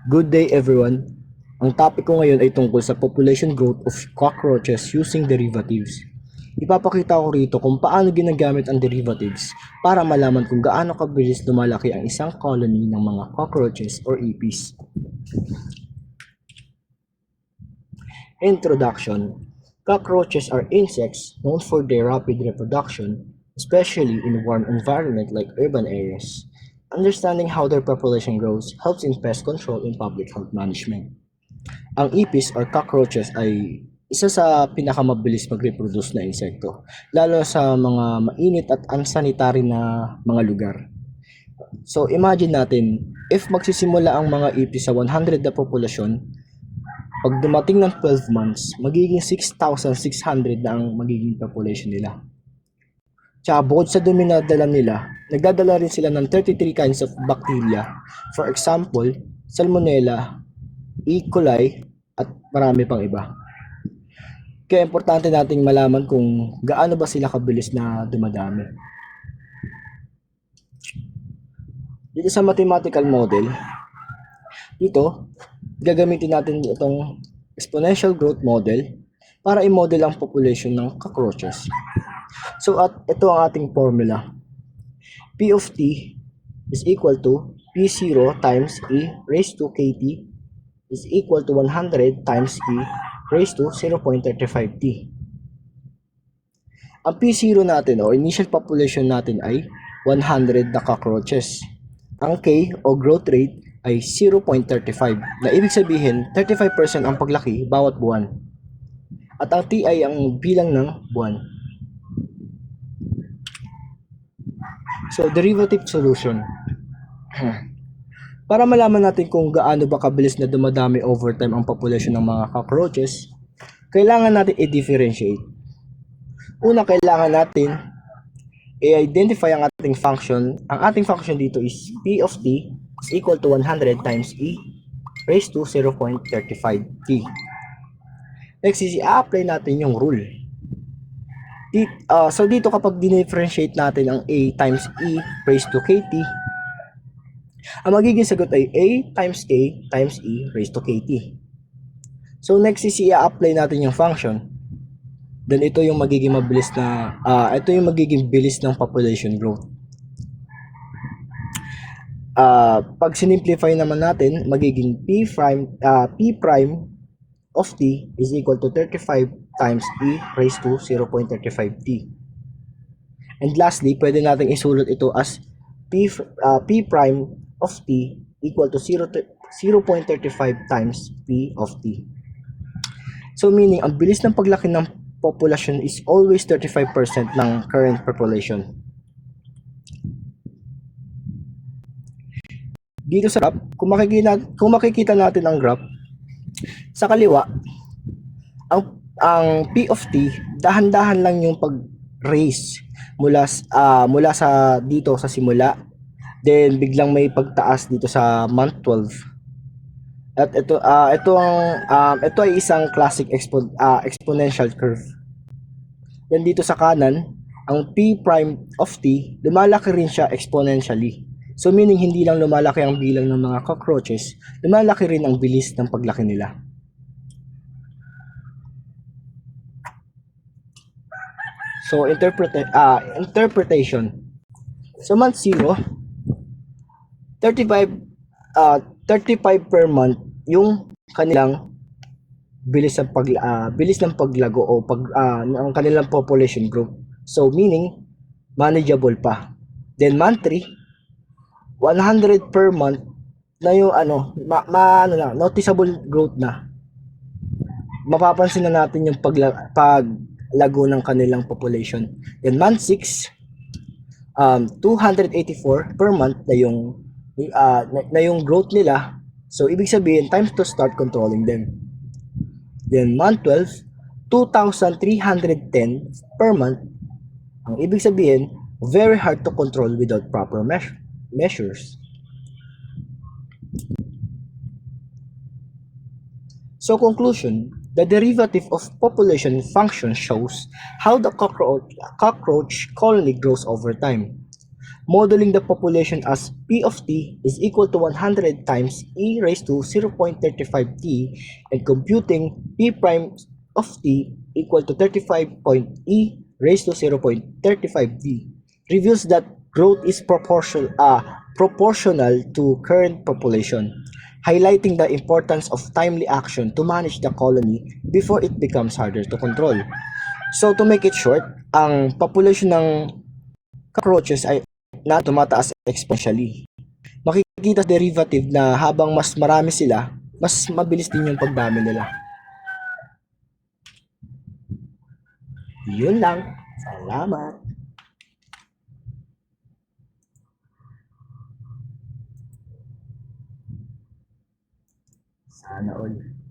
Good day everyone! Ang topic ko ngayon ay tungkol sa population growth of cockroaches using derivatives. Ipapakita ko rito kung paano ginagamit ang derivatives para malaman kung gaano kabilis lumalaki ang isang colony ng mga cockroaches or ipis. Introduction. Cockroaches are insects known for their rapid reproduction, especially in warm environments like urban areas. Understanding how their population grows helps in pest control and public health management. Ang ipis or cockroaches ay isa sa pinakamabilis mag-reproduce na insekto, lalo sa mga mainit at unsanitary na mga lugar. So imagine natin, if magsisimula ang mga ipis sa 100 na populasyon, pag dumating ng 12 months, magiging 6,600 na ang magiging population nila. Tsaka bukod sa dumi na dala nila, nagdadala rin sila ng 33 kinds of bacteria. For example, Salmonella, E. coli, at marami pang iba. Kaya importante nating malaman kung gaano ba sila kabilis na dumadami. Dito sa mathematical model, dito, gagamitin natin itong exponential growth model para i-model ang population ng cockroaches. So ito ang ating formula. P of t is equal to P0 times E raised to KT is equal to 100 times E raised to 0.35t. Ang P0 natin o initial population natin ay 100 na cockroaches. Ang K o growth rate ay 0.35 na ibig sabihin 35% ang paglaki bawat buwan. At ang T ay ang bilang ng buwan. So, derivative solution. Para malaman natin kung gaano ba kabilis na dumadami over time ang population ng mga cockroaches, kailangan natin i-differentiate. Una, kailangan natin i-identify ang ating function. Ang ating function dito is P of t is equal to 100 times E raised to 0.35t. Next is i-apply natin yung rule. So dito kapag dinifferentiate natin ang A times E raised to KT, ang magiging sagot ay A times K times E raised to KT. So next is i-apply natin yung function. Then ito yung magiging mabilis na ito yung magiging bilis ng population growth. Pag sinimplify naman natin, magiging P prime of t is equal to 35 times E raised to 0.35t. And lastly, pwede natin isulat ito as P prime of t equal to 0.35 times P of t. So meaning, ang bilis ng paglaki ng population is always 35% ng current population. Dito sa graph, kung makikita natin ang graph, sa kaliwa, ang P of t, dahan-dahan lang yung pag-raise mula sa dito sa simula, then biglang may pagtaas dito sa month 12. At ito ay isang classic exponential curve. Then dito sa kanan, ang P prime of t, lumalaki rin siya exponentially. So meaning hindi lang lumalaki ang bilang ng mga cockroaches, lumalaki rin ang bilis ng paglaki nila. So interpretation. So month 0, 35 per month yung kanilang bilis ng paglago o ang kanilang population growth. So meaning manageable pa. Then month 3, 100 per month na yung noticeable growth na. Mapapansin na natin yung paglago ng kanilang population. Then month 6, 284 per month na yung growth nila. So ibig sabihin time to start controlling them. Then month 12, 2,310 per month. Ang ibig sabihin very hard to control without proper measures. So conclusion, the derivative of population function shows how the cockroach colony grows over time. Modeling the population as P of t is equal to 100 times e raised to 0.35t and computing P prime of t equal to 35 point e raised to 0.35t reveals that growth is proportional to current population, highlighting the importance of timely action to manage the colony before it becomes harder to control. So to make it short, ang population ng cockroaches ay na tumataas exponentially. Makikita sa derivative na habang mas marami sila, mas mabilis din yung pagdami nila. Yun lang. Salamat. Sana all.